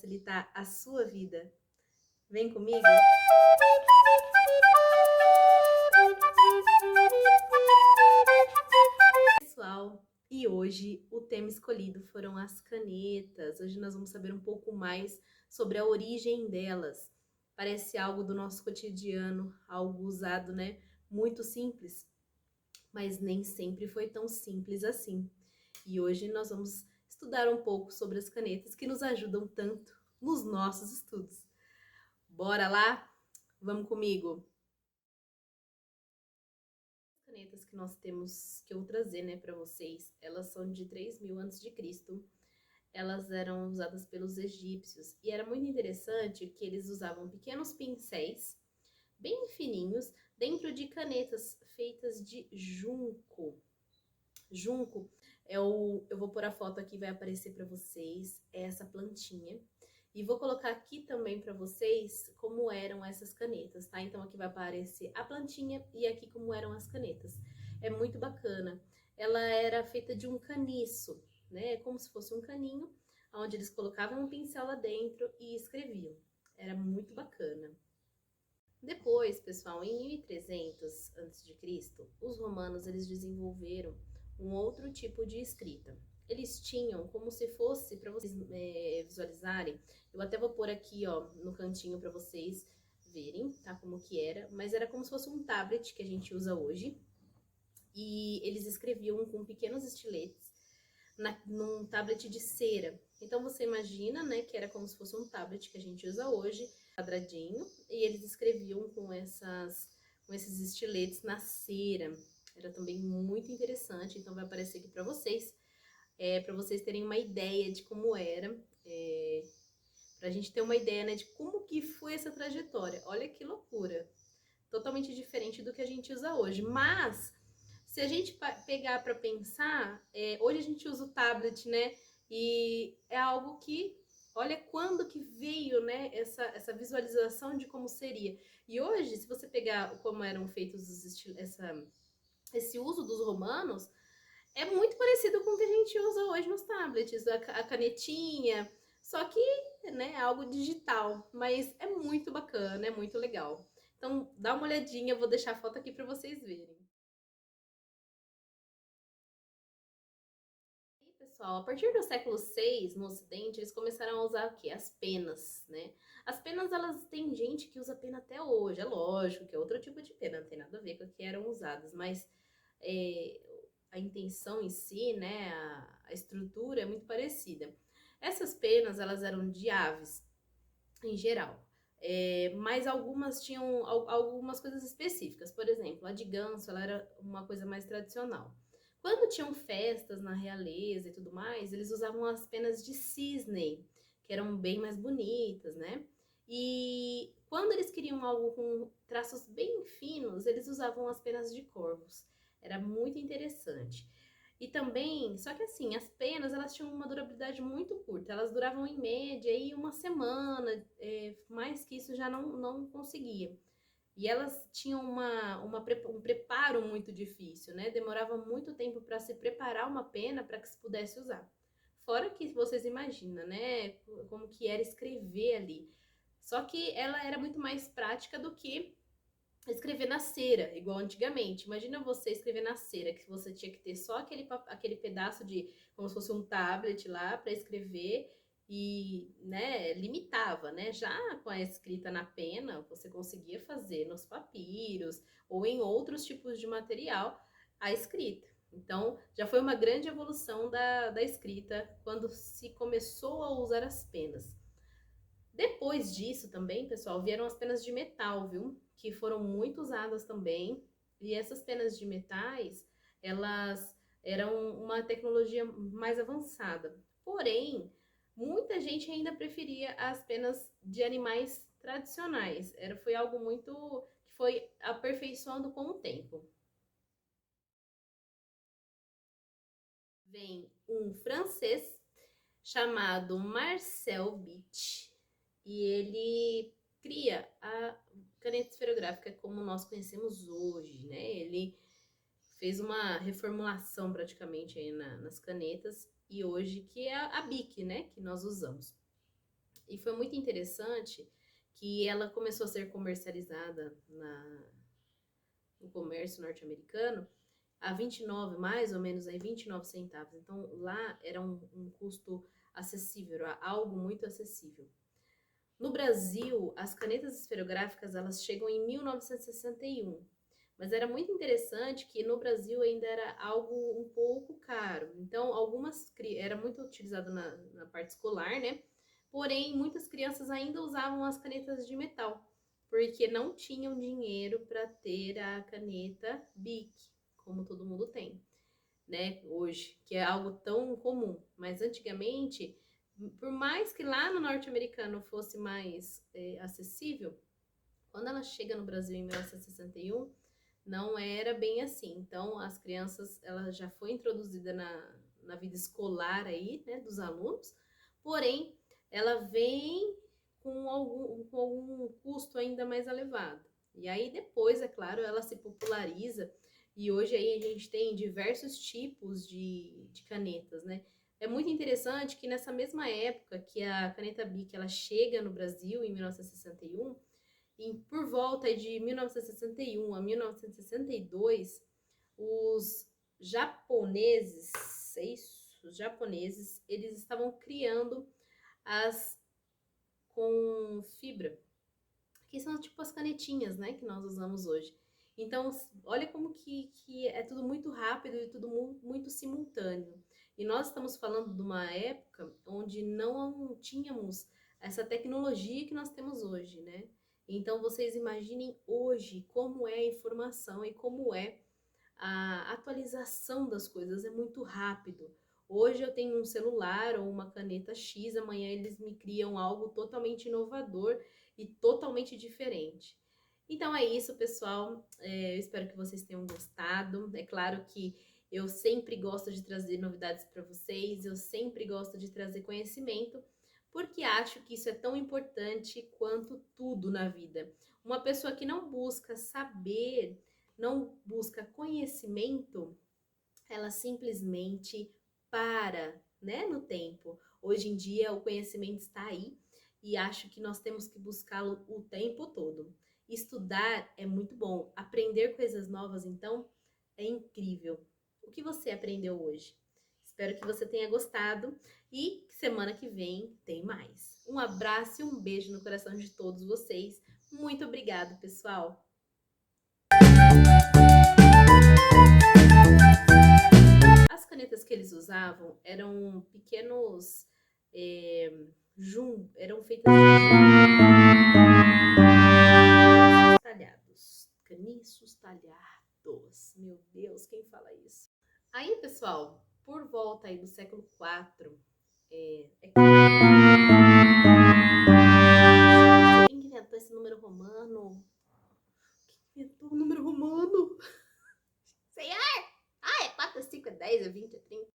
facilitar a sua vida. Vem comigo? Pessoal, e hoje o tema escolhido foram as canetas. Hoje nós vamos saber um pouco mais sobre a origem delas. Parece algo do nosso cotidiano, algo usado, né? Muito simples, mas nem sempre foi tão simples assim. E hoje nós vamos estudar um pouco sobre as canetas que nos ajudam tanto nos nossos estudos. Bora lá? Vamos comigo! As canetas que nós temos, que eu vou trazer, né, para vocês, elas são de 3000 a.C. Elas eram usadas pelos egípcios e era muito interessante que eles usavam pequenos pincéis bem fininhos dentro de canetas feitas de junco. Junco eu vou pôr a foto aqui, vai aparecer para vocês, é essa plantinha. E vou colocar aqui também para vocês como eram essas canetas, tá? Então aqui vai aparecer a plantinha e aqui como eram as canetas. É muito bacana. Ela era feita de um caniço, né? Como se fosse um caninho, onde eles colocavam um pincel lá dentro e escreviam. Era muito bacana. Depois, pessoal, em 1300 a.C., os romanos eles desenvolveram um outro tipo de escrita. Eles tinham como se fosse, para vocês visualizarem, eu até vou pôr aqui, ó, no cantinho para vocês verem, tá, como que era, mas era como se fosse um tablet que a gente usa hoje, e eles escreviam com pequenos estiletes num tablet de cera. Então você imagina, né, que era como se fosse um tablet que a gente usa hoje, quadradinho, e eles escreviam com esses estiletes na cera. Era também muito interessante, então vai aparecer aqui para vocês terem uma ideia de como era, para a gente ter uma ideia, né, de como que foi essa trajetória. Olha que loucura! Totalmente diferente do que a gente usa hoje, mas se a gente pegar para pensar, hoje a gente usa o tablet, né? E é algo que, olha quando que veio, né? Essa visualização de como seria. E hoje, se você pegar como eram feitos esse uso dos romanos, é muito parecido com o que a gente usa hoje nos tablets, a canetinha, só que, né, é algo digital, mas é muito bacana, é muito legal. Então, dá uma olhadinha, vou deixar a foto aqui para vocês verem. E, pessoal, a partir do século VI, no Ocidente, eles começaram a usar o quê? As penas, né? As penas, elas tem gente que usa pena até hoje, é lógico que é outro tipo de pena, não tem nada a ver com o que eram usadas, mas é, a intenção em si, né, a estrutura é muito parecida. Essas penas, elas eram de aves, em geral. Mas algumas tinham algumas coisas específicas. Por exemplo, a de ganso, ela era uma coisa mais tradicional. Quando tinham festas na realeza e tudo mais, eles usavam as penas de cisne, que eram bem mais bonitas, né? E quando eles queriam algo com traços bem finos, eles usavam as penas de corvos. Era muito interessante. E também, só que assim, as penas elas tinham uma durabilidade muito curta, elas duravam em média aí uma semana, mais que isso já não conseguia. E elas tinham um preparo muito difícil, né? Demorava muito tempo para se preparar uma pena para que se pudesse usar. Fora que vocês imaginam, né? Como que era escrever ali. Só que ela era muito mais prática do que escrever na cera, igual antigamente. Imagina você escrever na cera, que você tinha que ter só aquele pedaço de, como se fosse um tablet lá para escrever e, né, limitava, né? Já com a escrita na pena, você conseguia fazer nos papiros ou em outros tipos de material a escrita. Então, já foi uma grande evolução da escrita quando se começou a usar as penas. Depois disso também, pessoal, vieram as penas de metal, viu? Que foram muito usadas também. E essas penas de metais, elas eram uma tecnologia mais avançada. Porém, muita gente ainda preferia as penas de animais tradicionais. Foi algo muito que foi aperfeiçoando com o tempo. Vem um francês chamado Marcel Bich e ele cria a caneta esferográfica como nós conhecemos hoje, né? Ele fez uma reformulação praticamente aí nas canetas e hoje que é a Bic, né? Que nós usamos. E foi muito interessante que ela começou a ser comercializada no comércio norte-americano a 29, mais ou menos aí 29 centavos. Então lá era um custo acessível, era algo muito acessível. No Brasil, as canetas esferográficas elas chegam em 1961, mas era muito interessante que no Brasil ainda era algo um pouco caro. Então, era muito utilizado na parte escolar, né? Porém, muitas crianças ainda usavam as canetas de metal, porque não tinham dinheiro para ter a caneta Bic, como todo mundo tem, né? Hoje, que é algo tão comum. Mas antigamente, por mais que lá no norte-americano fosse mais acessível, quando ela chega no Brasil em 1961, não era bem assim. Então, as crianças, ela já foi introduzida na vida escolar aí, né, dos alunos, porém, ela vem com algum custo ainda mais elevado. E aí, depois, é claro, ela se populariza e hoje aí a gente tem diversos tipos de canetas, né? É muito interessante que nessa mesma época que a caneta Bic ela chega no Brasil, em 1961, por volta de 1961 a 1962, os japoneses, é isso? Os japoneses, eles estavam criando as com fibra, que são tipo as canetinhas, né, que nós usamos hoje. Então, olha como que é tudo muito rápido e tudo muito simultâneo. E nós estamos falando de uma época onde não tínhamos essa tecnologia que nós temos hoje, né? Então, vocês imaginem hoje como é a informação e como é a atualização das coisas, é muito rápido. Hoje eu tenho um celular ou uma caneta X, amanhã eles me criam algo totalmente inovador e totalmente diferente. Então é isso, pessoal. Eu espero que vocês tenham gostado. É claro que eu sempre gosto de trazer novidades para vocês, eu sempre gosto de trazer conhecimento, porque acho que isso é tão importante quanto tudo na vida. Uma pessoa que não busca saber, não busca conhecimento, ela simplesmente para, né, no tempo. Hoje em dia o conhecimento está aí e acho que nós temos que buscá-lo o tempo todo. Estudar é muito bom, aprender coisas novas então é incrível. O que você aprendeu hoje? Espero que você tenha gostado e semana que vem tem mais. Um abraço e um beijo no coração de todos vocês. Muito obrigada, pessoal. As canetas que eles usavam eram pequenos eram feitas de talhados, caniços talhados. Meu Deus, quem fala isso? Aí, pessoal, por volta aí do século IV, quem que inventou esse número romano? Quem inventou o número romano? Senhor! Ah, é 4, 5, é 10, é 20, é 30.